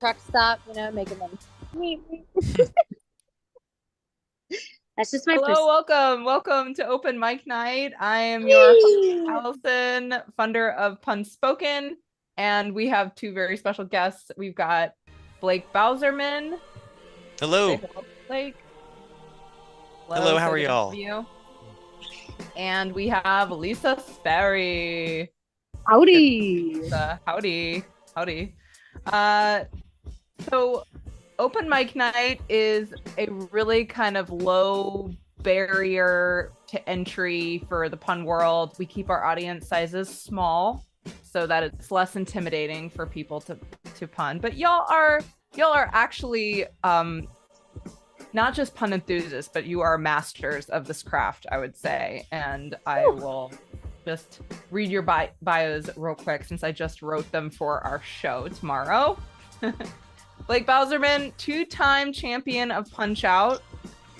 truck stop, making them. That's just my Hello, welcome to Open Mic Night. I am your host, perspective. Allison, funder of Punspoken, and we have two very special guests. We've got Blake Bauserman. Say Hello. hello, Blake. Hello, how Say are good y'all? for you. And we have Lisa Sperry. Howdy. Howdy. Uh, so Open Mic Night is a really kind of low barrier to entry for the pun world. We keep our audience sizes small so that it's less intimidating for people to pun. But y'all are actually not just pun enthusiasts, but you are masters of this craft, I would say. And I will just read your bios real quick since I just wrote them for our show tomorrow. Blake Bauserman, two-time champion of Punch-Out,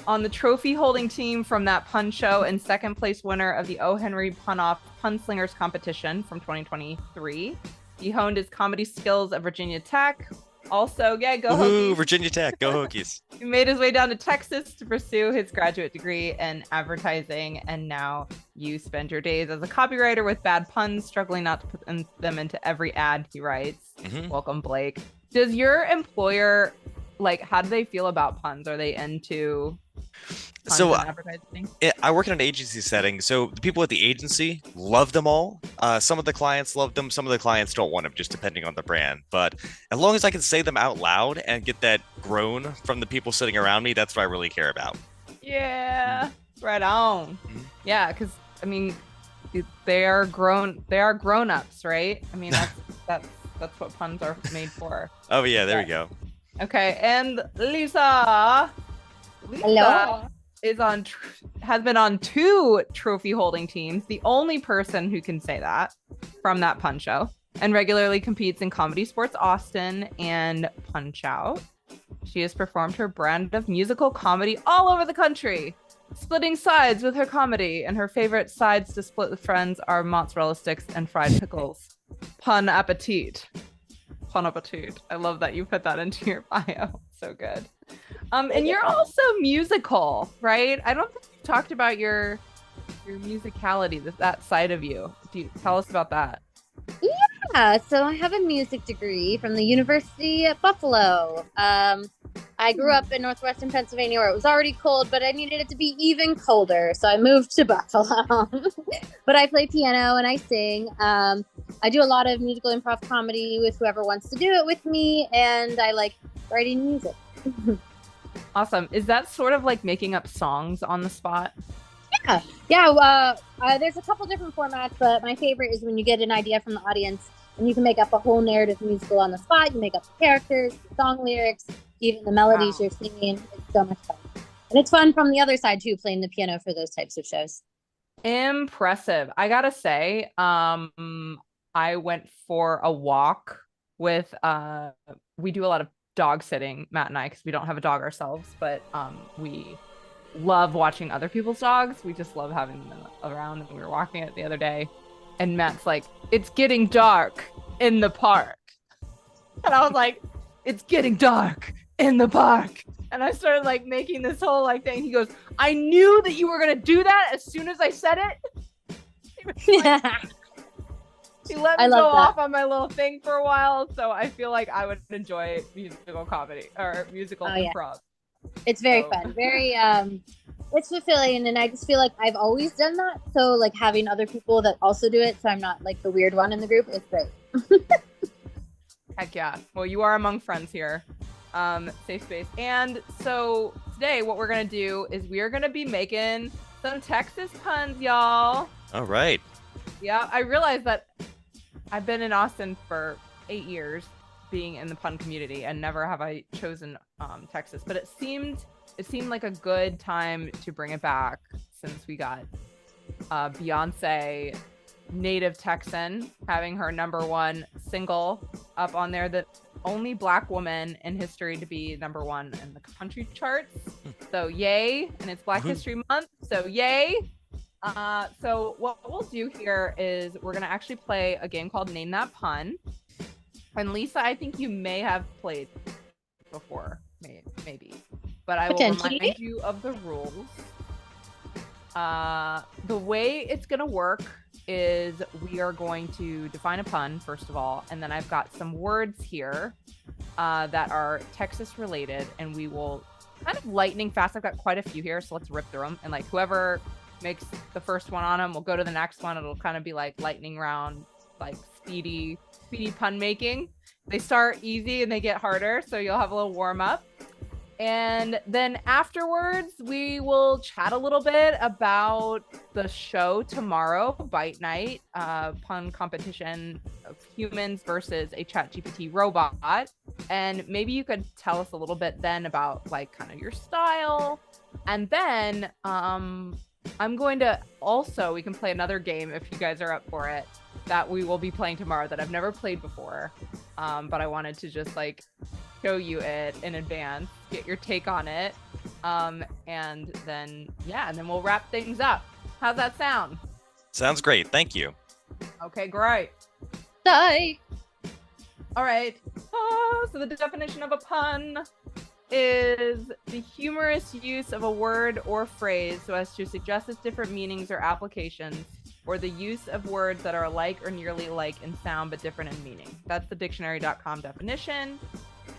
on the trophy-holding team from that Pun show and second place winner of the O. Henry Pun Off Punslingers competition from 2023. He honed his comedy skills at Virginia Tech. Also, go Woohoo, Hokies. Virginia Tech, go Hokies. He made his way down to Texas to pursue his graduate degree in advertising, and now you spend your days as a copywriter with bad puns, struggling not to put them into every ad he writes. Welcome, Blake. Does your employer, how do they feel about puns? Are they into puns So and advertising? I work in an agency setting, so the people at the agency love them all. Some of the clients love them, some of the clients don't want them, just depending on the brand. But as long as I can say them out loud and get that groan from the people sitting around me, that's what I really care about. Yeah, right on. Yeah, because they are grown-ups, right? I mean, that's what puns are made for. Oh yeah, there we go. Okay, and Lisa Hello. has been on two trophy holding teams, the only person who can say that from that Pun show, and regularly competes in Comedy Sportz Austin and Punch Out. She has performed her brand of musical comedy all over the country, splitting sides with her comedy, and her favorite sides to split with friends are mozzarella sticks and fried pickles. Pun appetit. Pun appetit. I love that you put that into your bio. So good. And you're also musical, right? I don't think you've talked about your musicality, that side of you. Do you tell us about that? Yeah, so I have a music degree from the University at Buffalo. I grew up in northwestern Pennsylvania where it was already cold, but I needed it to be even colder, so I moved to Buffalo. But I play piano and I sing. I do a lot of musical improv comedy with whoever wants to do it with me, and I like writing music. Awesome. Is that sort of like making up songs on the spot? Yeah. There's a couple different formats, but my favorite is when you get an idea from the audience and you can make up a whole narrative musical on the spot. You make up the characters, the song lyrics, even the melodies you're singing. It's so much fun. And it's fun from the other side too, playing the piano for those types of shows. Impressive. I gotta say, I went for a walk with we do a lot of dog sitting, Matt and I, because we don't have a dog ourselves, but we love watching other people's dogs. We just love having them around, and we were walking it the other day, and Matt's like, "It's getting dark in the park," and I was like, "It's getting dark in the park," and I started making this whole thing. He goes, "I knew that you were gonna do that as soon as I said it." He let me go off on my little thing for a while, so I feel like I would enjoy musical comedy or musical improv. It's very fun, very it's fulfilling, and I just feel like I've always done that. So having other people that also do it, so I'm not the weird one in the group, is great. Heck yeah. Well, you are among friends here. Safe space. And so today what we're gonna do is we are gonna be making some Texas puns, y'all. All right. Yeah, I realized that I've been in Austin for 8 years, being in the pun community, and never have I chosen Texas, but it seemed like a good time to bring it back since we got Beyonce, native Texan, having her #1 single up on there, the only Black woman in history to be #1 in the country charts. So yay, and it's Black History Month, so yay. So what we'll do here is we're gonna actually play a game called Name That Pun. And Lisa, I think you may have played before, maybe. But I will remind you of the rules. The way it's going to work is we are going to define a pun, first of all, and then I've got some words here that are Texas related, and we will kind of lightning fast. I've got quite a few here, so let's rip through them. And like whoever makes the first one on them, we'll go to the next one. It'll kind of be like lightning round, like speedy pun making. They start easy and they get harder, so you'll have a little warm up. And then afterwards, we will chat a little bit about the show tomorrow, Bite Night, pun competition of humans versus a ChatGPT robot. And maybe you could tell us a little bit then about like kind of your style. And then I'm going to also, we can play another game if you guys are up for it, that we will be playing tomorrow that I've never played before. But I wanted to just like show you it in advance, get your take on it. And then we'll wrap things up. How's that sound? Sounds great. Thank you. Okay, great. Bye. All right. So the definition of a pun is the humorous use of a word or phrase so as to suggest its different meanings or applications, or the use of words that are alike or nearly alike in sound but different in meaning. That's the dictionary.com definition.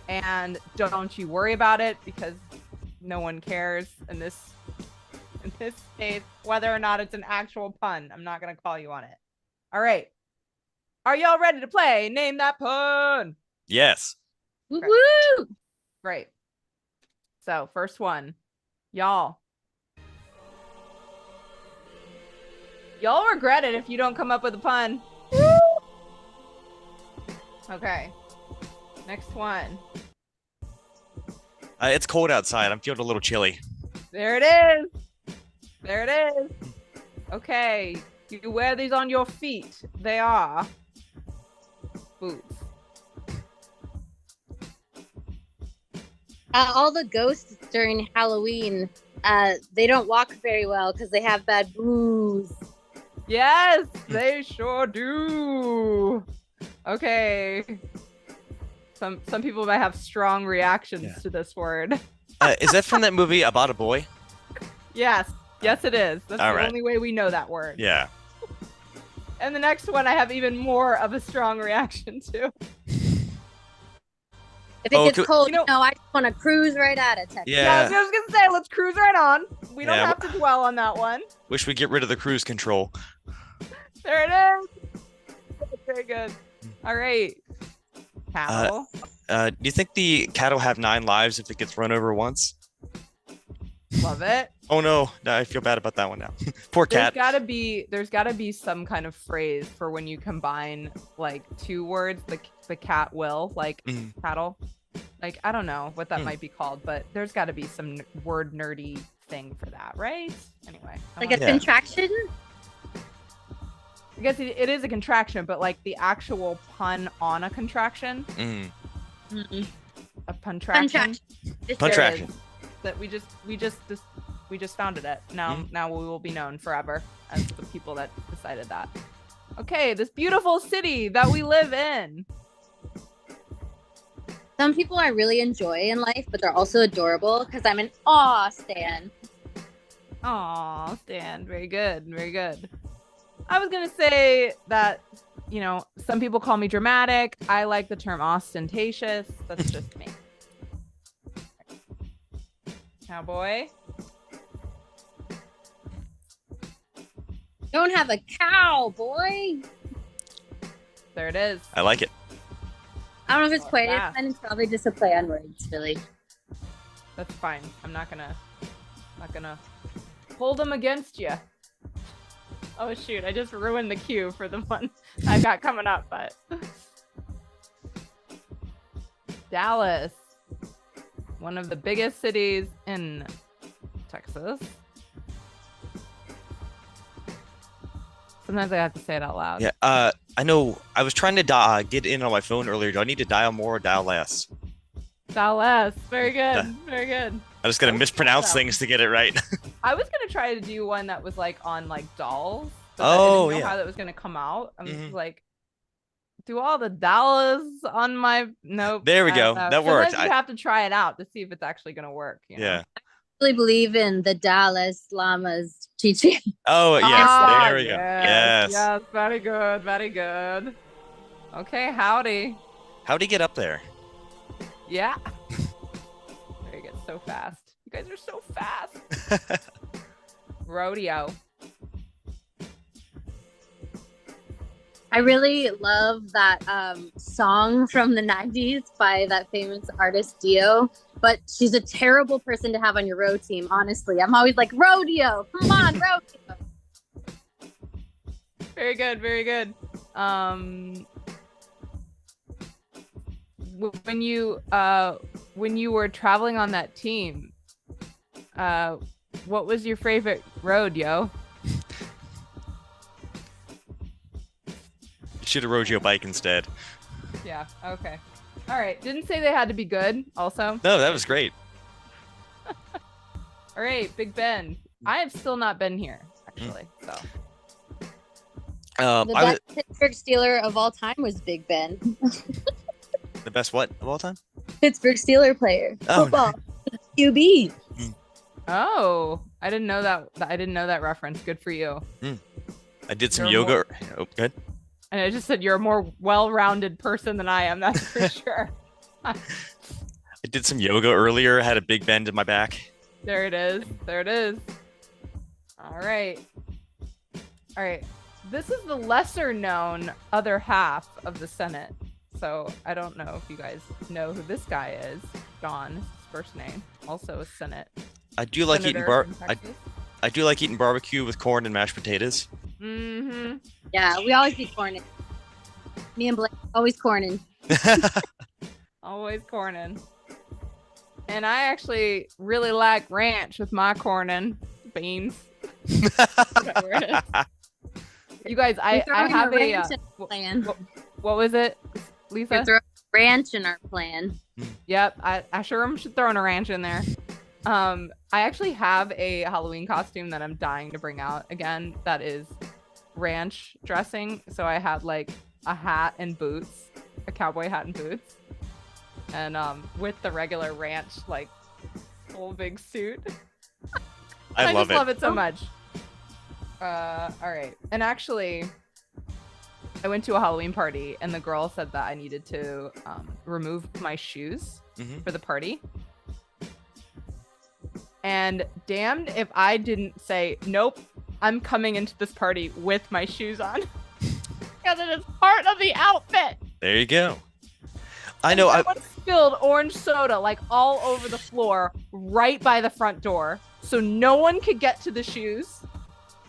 And don't you worry about it, because no one cares in this case whether or not it's an actual pun. I'm not going to call you on it. All right. Are y'all ready to play Name That Pun? Yes. Woo-hoo! Great. So first one, y'all regret it if you don't come up with a pun. Okay. Next one. It's cold outside. I'm feeling a little chilly. There it is. There it is. Okay. You wear these on your feet. They are boots. All the ghosts during Halloween, they don't walk very well because they have bad booze. Yes, they sure do. Okay. Some people might have strong reactions to this word. Is that from that movie About a Boy? Yes. Yes, it is. That's All the right. only way we know that word. Yeah. And the next one I have even more of a strong reaction to. If it gets cold, I just want to cruise right out of Texas. Yeah. I was going to say, let's cruise right on. We don't have to dwell on that one. Wish we get rid of the cruise control. There it is. Very good. All right. Cattle. Do you think the cattle have 9 lives if it gets run over once? Love it. Oh no, I feel bad about that one now. Poor cat. There's gotta be some kind of phrase for when you combine like 2 words, the cat will, like cattle. Like, I don't know what that might be called, but there's gotta be some word nerdy thing for that, right? Anyway. Like a contraction? I guess it is a contraction, but like the actual pun on a contraction. A puntraction. Puntraction. That we just founded it. Now we will be known forever as the people that decided that. Okay, this beautiful city that we live in. Some people I really enjoy in life, but they're also adorable because I'm an aw stan. Aw, Stan. Very good. Very good. I was going to say that, some people call me dramatic. I like the term ostentatious. That's just me. Cowboy. Don't have a cow, boy. There it is. I like it. I don't know if it's quite it. It's probably just a play on words, really. That's fine. I'm not gonna hold them against you. Oh shoot! I just ruined the cue for the one I got coming up, but Dallas, one of the biggest cities in Texas. Sometimes I have to say it out loud. Yeah. I know. I was trying to get in on my phone earlier. Do I need to dial more or dial less? Dial less. Very good. Very good. I'm just gonna mispronounce things to get it right. I was gonna try to do one that was like on like dolls. But Oh, I didn't know how that was gonna come out. I was like, do all the Dallas on my nope. There we go. That worked. You have to try it out to see if it's actually gonna work. You know? Yeah. I really believe in the Dallas Llamas teaching. Oh yes, there we go. Yes. Yes, very good, very good. Okay, howdy. How'd he get up there? Yeah. There you get so fast. You guys are so fast. Rodeo. I really love that song from the 90s by that famous artist Dio, but she's a terrible person to have on your road team, honestly. I'm always like, rodeo, come on, rodeo. Very good, very good. When you were traveling on that team, what was your favorite road, yo? You should have rode your bike instead. Yeah, okay. All right, didn't say they had to be good also. No, that was great. All right, Big Ben. I have still not been here, actually, so. The best Pittsburgh Steeler of all time was Big Ben. The best what of all time? Pittsburgh Steeler player. Oh, Football. QB. Oh, I didn't know that. I didn't know that reference. Good for you. I did some yoga. Oh, good. And I just said you're a more well-rounded person than I am. That's for sure. I did some yoga earlier. Had a big bend in my back. There it is. There it is. All right. All right. This is the lesser-known other half of the Senate. So I don't know if you guys know who this guy is. John is his first name. Also a Senate. I do like Senator eating from Texas. I do like eating barbecue with corn and mashed potatoes. Mm-hmm. Yeah, we always eat corn. Me and Blake always corning. Always corning. And I actually really like ranch with my corning beans. Whatever it is. You guys, I have a plan. What was it, Lisa? Throw ranch in our plan. Yep, I sure should throw in a ranch in there. I actually have a Halloween costume that I'm dying to bring out again. That is ranch dressing. So I had like a hat and boots, a cowboy hat and boots, and with the regular ranch like whole big suit. I just love love it so much. All right, and actually, I went to a Halloween party, and the girl said that I needed to remove my shoes for the party. And damned if I didn't say, nope, I'm coming into this party with my shoes on. Because it is part of the outfit. There you go. I know. Someone spilled orange soda like all over the floor right by the front door. So no one could get to the shoes.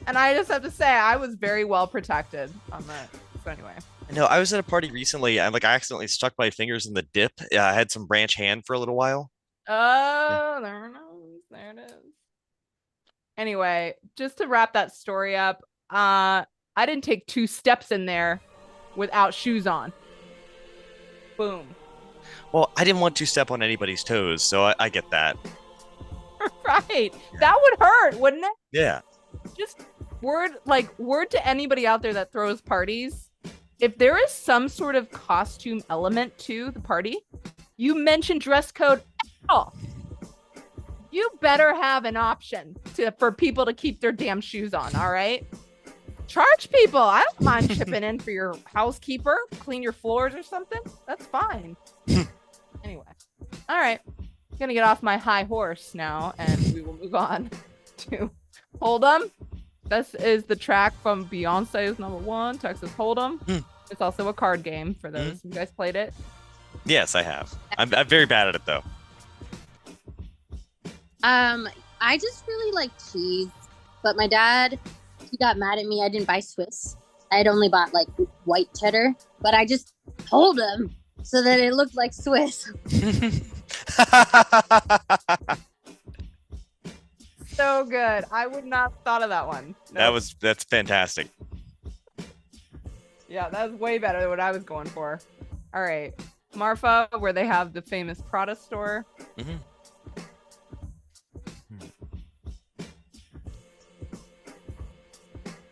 And I just have to say, I was very well protected on that. So anyway. No, I was at a party recently and I accidentally stuck my fingers in the dip. I had some ranch hand for a little while. Oh, there it is. There it is. Anyway, just to wrap that story up, I didn't take 2 steps in there without shoes on. Boom. Well, I didn't want to step on anybody's toes, so I get that. Right. That would hurt, wouldn't it? Yeah. Just word to anybody out there that throws parties. If there is some sort of costume element to the party, you mention dress code at all. You better have an option for people to keep their damn shoes on, all right? Charge people. I don't mind chipping in for your housekeeper, clean your floors or something. That's fine. Anyway. All right. I'm going to get off my high horse now, and we will move on to Hold'em. This is the track from Beyonce's #1, Texas Hold'em. It's also a card game for those. You guys played it? Yes, I have. I'm very bad at it, though. I just really like cheese, but my dad, he got mad at me. I didn't buy Swiss. I had only bought like white cheddar, but I just told him so that it looked like Swiss. So good. I would not have thought of that one. Nope. That's fantastic. Yeah, that was way better than what I was going for. All right. Marfa, where they have the famous Prada store.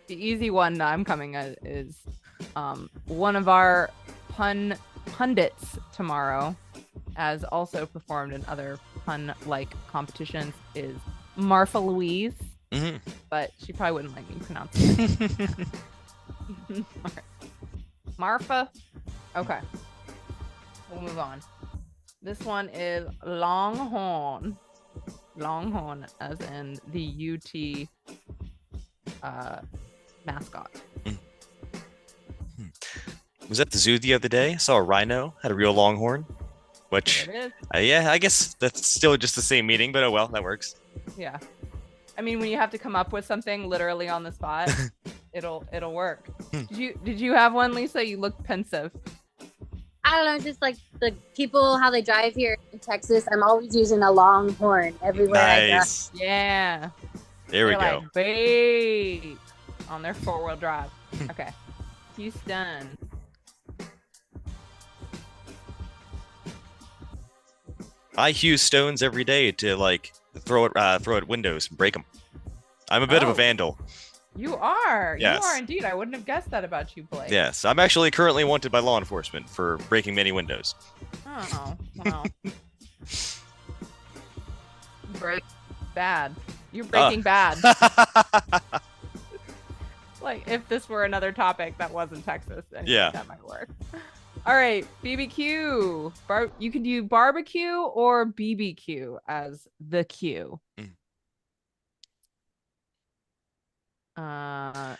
The easy one I'm coming at is one of our pun pundits tomorrow, as also performed in other pun-like competitions, is Marfa Louise. Mm-hmm. But she probably wouldn't like me pronouncing it. All right. Marfa. Okay. We'll move on. This one is Longhorn. Longhorn, as in the UT mascot. Was at the zoo the other day. Saw a rhino, had a real longhorn. Which, yeah, I guess that's still just the same meaning, but oh well, that works. Yeah. I mean, when you have to come up with something literally on the spot, it'll work. Did you have one, Lisa? You looked pensive. I don't know, just like the people, how they drive here in Texas. I'm always using a longhorn everywhere I go. Yeah. There we go. Like, beep, on their 4-wheel drive. Okay. Houston. I hew stones every day to like throw at windows and break them. I'm a bit of a vandal. You are. Yes. You are indeed. I wouldn't have guessed that about you, Blake. Yes, I'm actually currently wanted by law enforcement for breaking many windows. Oh, well. Break bad. You're breaking bad. Like, if this were another topic that wasn't Texas, then yeah, that might work. All right, BBQ. You could do barbecue or BBQ as the Q. I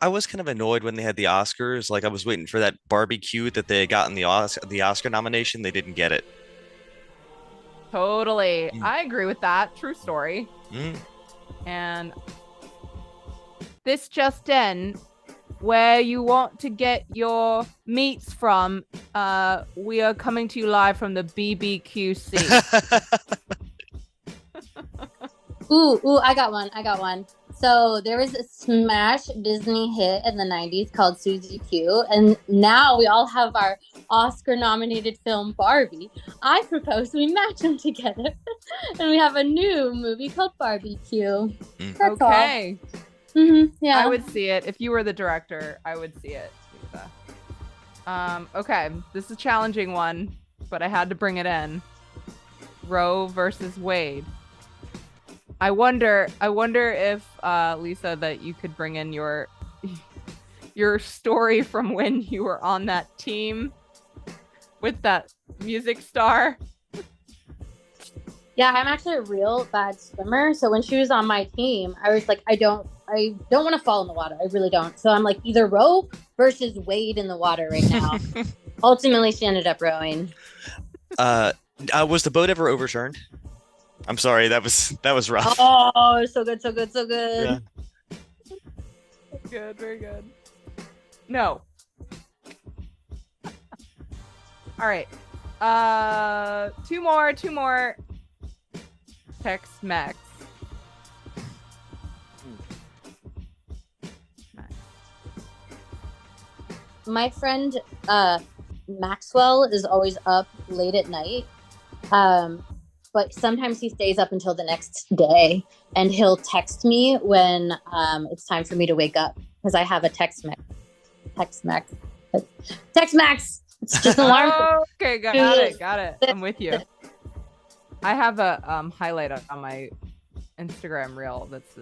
was kind of annoyed when they had the Oscars. Like I was waiting for that barbecue that they got in the Oscar nomination. They didn't get it. Totally. I agree with that. True story. Mm. And this just in, where you want to get your meats from, we are coming to you live from the BBQC. Ooh, I got one. So there was a smash Disney hit in the 90s called Suzy Q, and now we all have our Oscar-nominated film Barbie. I propose we match them together, and we have a new movie called Barbecue. That's okay. All. Mm-hmm, yeah. I would see it. If you were the director, I would see it, Lisa. Okay, this is a challenging one, but I had to bring it in. Roe versus Wade. I wonder if Lisa, that you could bring in your story from when you were on that team with that music star. Yeah, I'm actually a real bad swimmer. So when she was on my team, I was like, I don't want to fall in the water. I really don't. So I'm like either row versus wade in the water right now. Ultimately, she ended up rowing. Was the boat ever overturned? I'm sorry, that was rough. Oh, so good. Yeah. Good, very good. No. All right. Two more. Tex-Mex. My friend Maxwell is always up late at night. But sometimes he stays up until the next day, and he'll text me when it's time for me to wake up because I have a Tex-Mex. It's just an alarm. Okay, got it. I'm with you. I have a highlight on my Instagram reel it's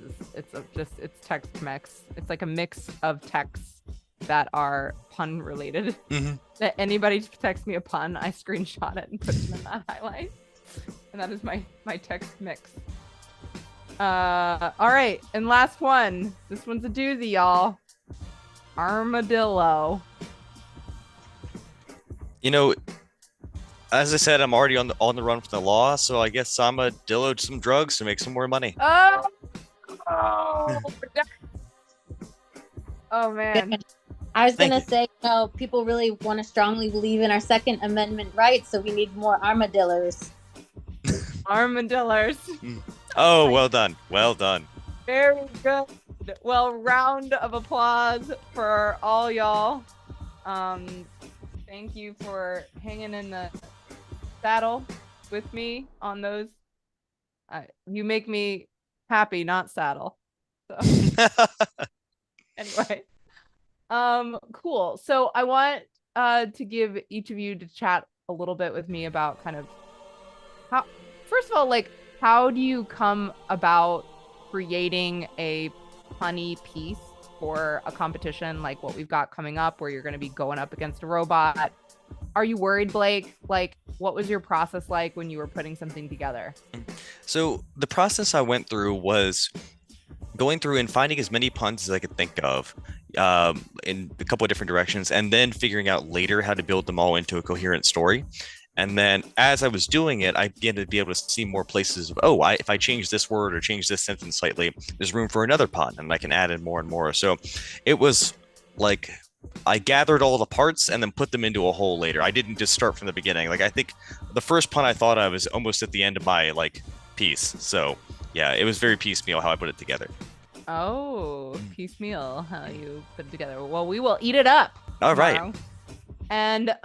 Tex-Mex. It's like a mix of texts that are pun related. Mm-hmm. That anybody texts me a pun, I screenshot it and put them in that highlight. And that is my text mix. All right, and last one. This one's a doozy, y'all. Armadillo. You know, as I said, I'm already on the run from the law, so I guess I'm a dilloed some drugs to make some more money. Oh man. I was going to say, people really want to strongly believe in our Second Amendment rights, so we need more armadillos. Armadillos. Oh, well done. Very good. Well, round of applause for all y'all. Thank you for hanging in the saddle with me on those. You make me happy, not saddle. So. Anyway. Cool. So I want to give each of you to chat a little bit with me about kind of how, first of all, like, how do you come about creating a punny piece for a competition like what we've got coming up, where you're going to be going up against a robot? Are you worried, Blake? Like, what was your process like when you were putting something together? So the process I went through was going through and finding as many puns as I could think of in a couple of different directions, and then figuring out later how to build them all into a coherent story. And then as I was doing it, I began to be able to see more places of, if I change this word or change this sentence slightly, there's room for another pun, and I can add in more and more. So it was like I gathered all the parts and then put them into a whole later. I didn't just start from the beginning. Like, I think the first pun I thought of was almost at the end of my like piece. So yeah, it was very piecemeal how I put it together. Oh, piecemeal how you put it together. Well, we will eat it up. All tomorrow. right. And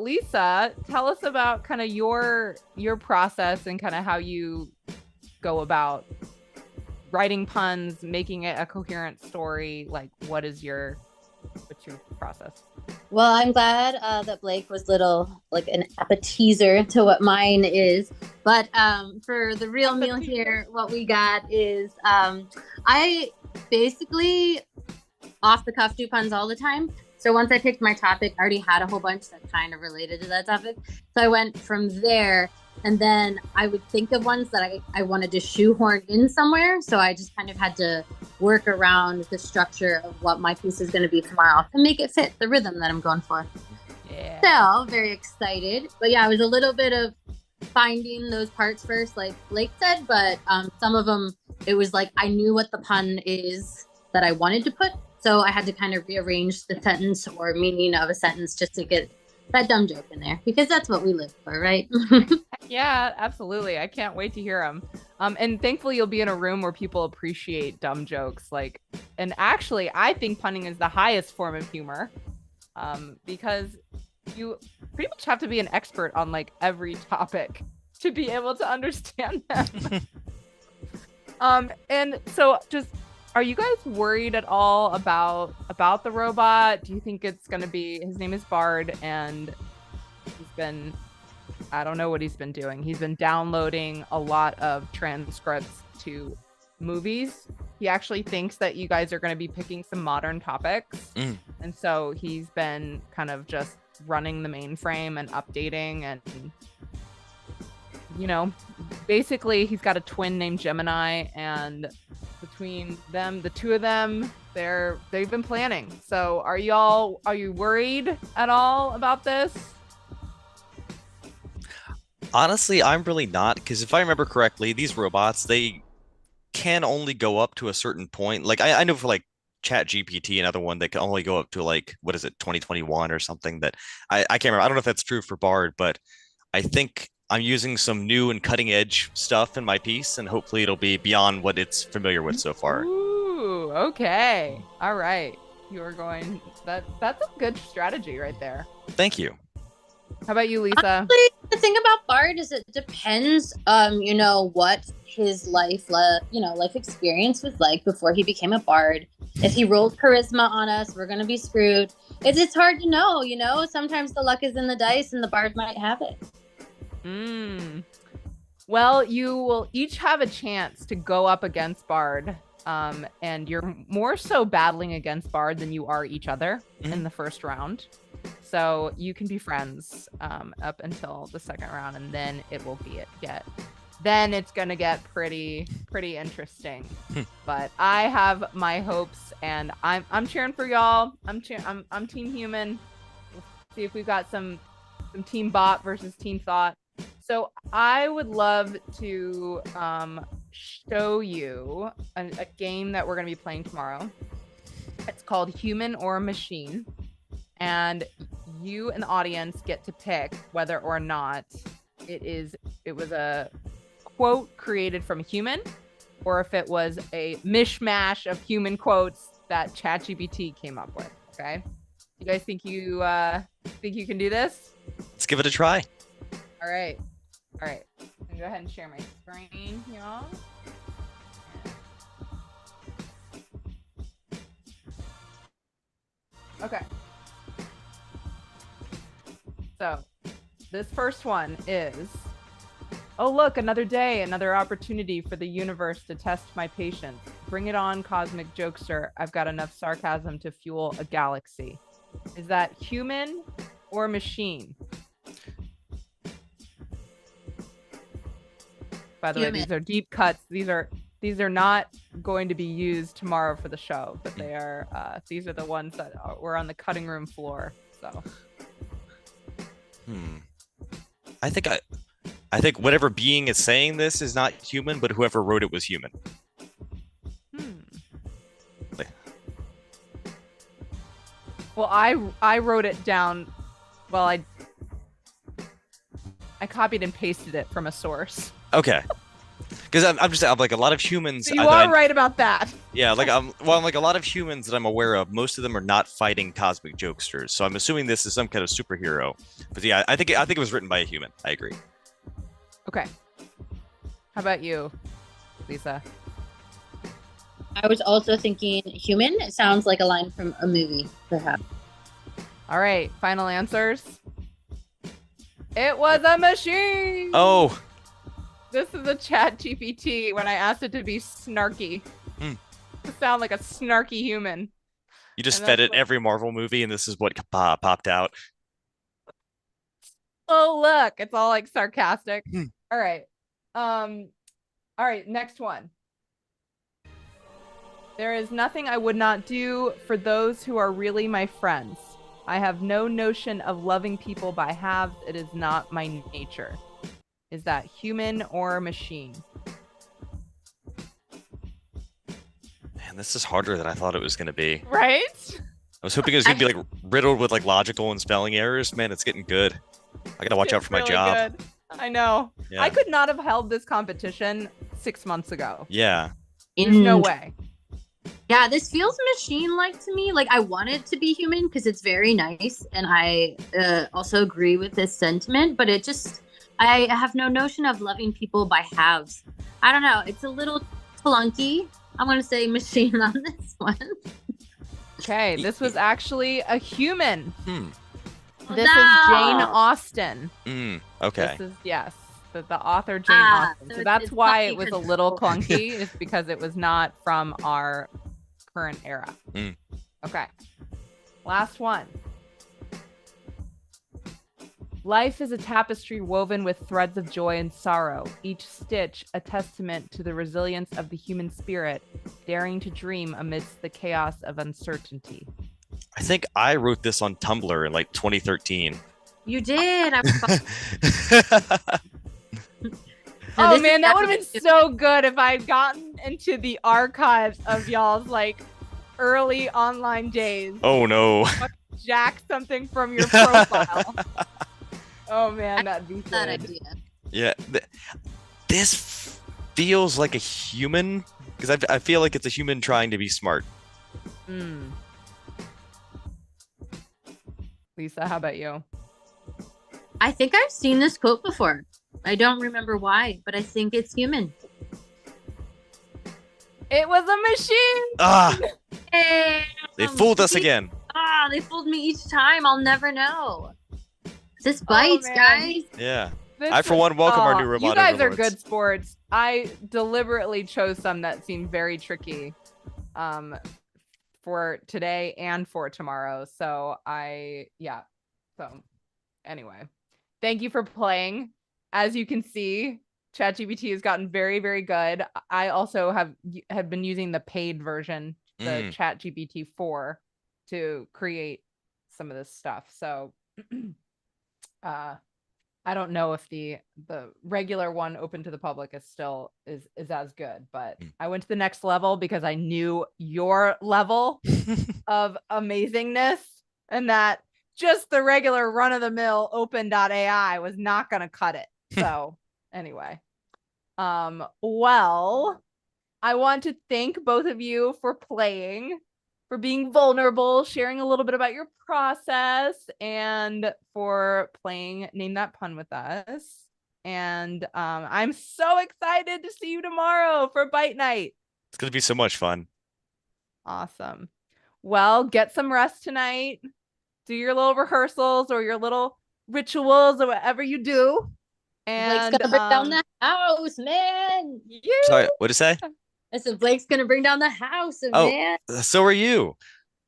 Lisa, tell us about kind of your process and kind of how you go about writing puns, making it a coherent story. Like, what's your process? Well, I'm glad that Blake was little, like an appetizer to what mine is. But for the real meal here, what we got is I basically off the cuff do puns all the time. So once I picked my topic, I already had a whole bunch that kind of related to that topic. So I went from there, and then I would think of ones that I wanted to shoehorn in somewhere. So I just kind of had to work around the structure of what my piece is going to be tomorrow to make it fit the rhythm that I'm going for. Yeah. So very excited. But yeah, it was a little bit of finding those parts first, like Blake said, but some of them, it was like I knew what the pun is that I wanted to put. So I had to kind of rearrange the sentence or meaning of a sentence just to get that dumb joke in there, because that's what we live for, right? Yeah, absolutely. I can't wait to hear them. And thankfully you'll be in a room where people appreciate dumb jokes. Like, and actually I think punning is the highest form of humor, because you pretty much have to be an expert on like every topic to be able to understand them. And so just, are you guys worried at all about the robot? Do you think it's going to be, his name is Bard, and he's been, I don't know what he's been doing. He's been downloading a lot of transcripts to movies. He actually thinks that you guys are going to be picking some modern topics. And so he's been kind of just running the mainframe and updating, and, you know, basically he's got a twin named Gemini, and between them, the two of them, they've been planning. So are you worried at all about this? Honestly, I'm really not, because if I remember correctly, these robots, they can only go up to a certain point. Like I know for like Chat GPT, another one that can only go up to like, what is it, 2021 or something, that I can't remember. I don't know if that's true for Bard, but I think I'm using some new and cutting edge stuff in my piece, and hopefully it'll be beyond what it's familiar with so far. Ooh, okay. All right. You are going, that's a good strategy right there. Thank you. How about you, Lisa? Honestly, the thing about Bard is it depends, what his life experience was like before he became a Bard. If he rolled charisma on us, we're gonna be screwed. It's hard to know, Sometimes the luck is in the dice, and the Bard might have it. Well, you will each have a chance to go up against Bard, and you're more so battling against Bard than you are each other in the first round. So you can be friends up until the second round, and then it will then it's gonna get pretty interesting. But I have my hopes, and I'm cheering for y'all. I'm Team Human. We'll see if we've got some Team Bot versus Team Thought. So I would love to show you a game that we're going to be playing tomorrow. It's called Human or Machine. And you and the audience get to pick whether or not it was a quote created from a human, or if it was a mishmash of human quotes that ChatGPT came up with. Okay? You guys think you can do this? Let's give it a try. All right. I'm gonna go ahead and share my screen, y'all. Okay. So this first one is, oh, look, another day, another opportunity for the universe to test my patience. Bring it on, cosmic jokester. I've got enough sarcasm to fuel a galaxy. Is that human or machine? By the way, these are deep cuts. These are not going to be used tomorrow for the show, but they are. These are the ones that were on the cutting room floor. So. I think whatever being is saying this is not human, but whoever wrote it was human. Well, I wrote it down. Well, I copied and pasted it from a source. Okay. Because I'm like a lot of humans. So you are right about that. Yeah, like I'm like a lot of humans that I'm aware of. Most of them are not fighting cosmic jokesters, so I'm assuming this is some kind of superhero. But yeah, I think it was written by a human. I agree. Okay. How about you, Lisa? I was also thinking human. It sounds like a line from a movie, perhaps. All right, final answers. It was a machine. Oh. This is a chat GPT when I asked it to be snarky. To sound like a snarky human. You just fed it every Marvel movie, and this is what popped out. Oh, look, it's all like sarcastic. All right. All right, next one. There is nothing I would not do for those who are really my friends. I have no notion of loving people by halves. It is not my nature. Is that human or machine? Man, this is harder than I thought it was going to be. Right? I was hoping it was going to be like riddled with like logical and spelling errors. Man, it's getting good. I got to watch out for my job. Good. I know. Yeah. I could not have held this competition 6 months ago. Yeah. There's no way. Yeah, this feels machine-like to me. Like, I want it to be human because it's very nice. And I also agree with this sentiment. But it just... I have no notion of loving people by halves. I don't know. It's a little clunky. I'm going to say machine on this one. Okay, this was actually a human. This is Jane Austen. Okay. This is, yes, the author Jane Austen. So that's why it was a little clunky, is because it was not from our current era. Okay. Last one. Life is a tapestry woven with threads of joy and sorrow, each stitch a testament to the resilience of the human spirit, daring to dream amidst the chaos of uncertainty. I think I wrote this on Tumblr in like 2013. You did. Oh man, that would have been so good if I'd gotten into the archives of y'all's like early online days. Oh no. Jack something from your profile. Oh man, that'd be good. That idea. Yeah, this feels like a human, because I feel like it's a human trying to be smart. Lisa, how about you? I think I've seen this quote before. I don't remember why, but I think it's human. It was a machine. They fooled us again. They fooled me each time. I'll never know. This bites, guys. Yeah. I, for one, welcome our new robot. You guys are good sports. I deliberately chose some that seemed very tricky for today and for tomorrow. So So anyway, thank you for playing. As you can see, ChatGPT has gotten very, very good. I also have been using the paid version, the ChatGPT 4, to create some of this stuff. So I don't know if the regular one open to the public is still is as good, but I went to the next level because I knew your level of amazingness, and that just the regular run-of-the-mill open.ai was not going to cut it. So anyway, well, I want to thank both of you for playing, for being vulnerable, sharing a little bit about your process, and for playing Name That Pun with us. And I'm so excited to see you tomorrow for Bite Night. It's going to be so much fun. Awesome. Well, get some rest tonight. Do your little rehearsals or your little rituals or whatever you do. Blake's And gonna bring down the house, man. Sorry, what did you say? I said Blake's gonna bring down the house, Oh, man. so are you.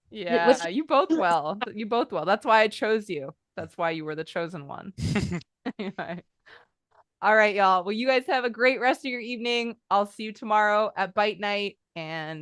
Yeah, you both well. You both well. That's why I chose you. That's why you were the chosen one. Anyway. All right, y'all. Well, you guys have a great rest of your evening. I'll see you tomorrow at Bite Night, and